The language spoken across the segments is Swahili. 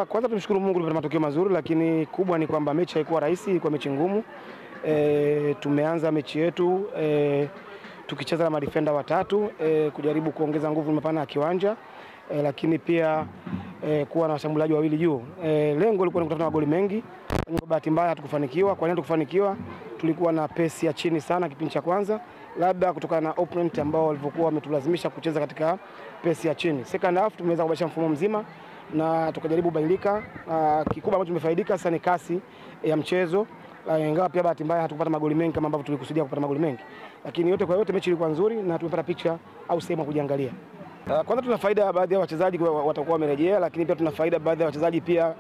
Kwanza tumshukuru Mungu tulipata matokeo mazuri, lakini kubwa ni kwamba mechi haikuwa rahisi, ilikuwa mechi ngumu. Tumeanza mechi yetu tukicheza na madefender watatu, kujaribu kuongeza nguvu mapana ya kiwanja, lakini pia kuwa na washambuliaji wawili juu. Lengo lilikuwa ni kutafuta magoli mengi. Kwa bahati mbaya hatukufanikiwa. Kwa nini hatukufanikiwa? Tulikuwa na pesi ya chini sana kipindi cha kwanza, labda kutokana na opponent ambao walivyokuwa wametulazimisha kucheza katika pesi ya chini. Second half tumeweza kubadilisha mfumo mzima na tukajaribu kubadilika. Kikubwa ambacho tumefaidika sasa ni kasi ya mchezo, ingawa pia bahati mbaya hatukupata magoli mengi kama ambavyo tulikusudia kupata magoli mengi, lakini yote kwa yote mechi ilikuwa nzuri na tumepata picha au sehemu ya kujiangalia. Kwanza tuna faida baadhi ya wachezaji watakuwa wamerejea, lakini pia tuna faida baadhi ya wachezaji pia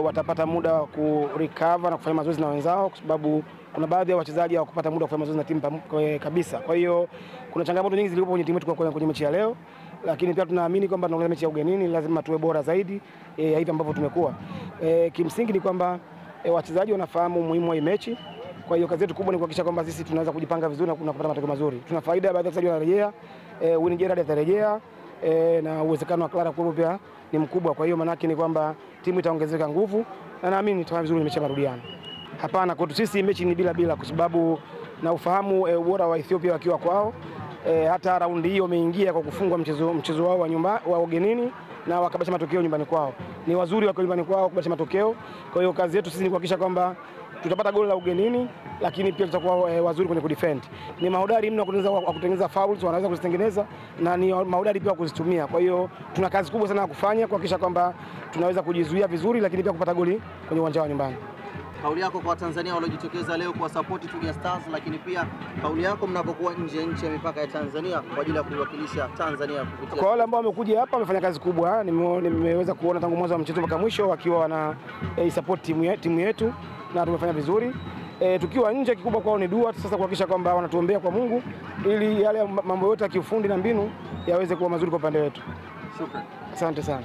watapata muda wa kurecover na kufanya mazoezi na wenzao, kwa sababu kuna baadhi ya wachezaji hawakupata muda wa kufanya mazoezi na timu kabisa. Kwa hiyo kuna changamoto nyingi zilizopo kwenye timu yetu kwenye mechi ya leo, lakini pia tunaamini kwamba tunaanza mechi ya ugenini lazima tuwe bora zaidi hivi ambavyo tumekuwa. Kimsingi ni kwamba wachezaji wanafahamu umuhimu wa hii mechi. Kwa hiyo kazi yetu kubwa ni kuhakikisha kwamba sisi tunaweza kujipanga vizuri na kupata matokeo mazuri. Tuna faida baadhi ya wachezaji wanarejea, Winnie Gerald atarejea, na uwezekano wa Clara Kuru pia ni mkubwa. Kwa hiyo manake ni kwamba timu itaongezeka nguvu na naamini tutafanya vizuri mechi ya marudiano. Hapana, kwetu sisi mechi ni bila, kwa sababu na ufahamu ubora wa Ethiopia wakiwa kwao. Hata raundi hii wameingia kwa kufungwa mchezo wao wa ugenini na wakabadilisha matokeo nyumbani kwao. Ni wazuri wako nyumbani kwao kubadilisha matokeo. Kwa hiyo kazi yetu sisi ni kuhakikisha kwamba tutapata goli la ugenini, lakini pia tutakuwa wazuri kwenye kudefend. Ni mahodari mno kutengeneza fouls, wanaweza kuzitengeneza na ni mahodari pia kuzitumia. Kwa hiyo tuna kazi kubwa sana ya kufanya kuhakikisha kwamba tunaweza kujizuia vizuri, lakini pia kupata goli kwenye uwanja wa nyumbani. Kauli yako kwa Tanzania waliojitokeza leo kwa support Twiga Stars, lakini pia kauli yako mnapokuwa nje ya mipaka ya Tanzania kwa ajili ya kuiwakilisha Tanzania kupitia. Kwa wale ambao wamekuja hapa wamefanya kazi kubwa. Nimeweza kuona tangu mwanzo wa mchezo mpaka mwisho wakiwa wana support timu yetu na tumefanya vizuri. Tukiwa nje kikubwa kwao ni dua sasa kuhakikisha kwamba wanatuombea kwa Mungu ili yale mambo yote ya kiufundi na mbinu yaweze kuwa mazuri kwa upande wetu. Shukrani. Asante sana.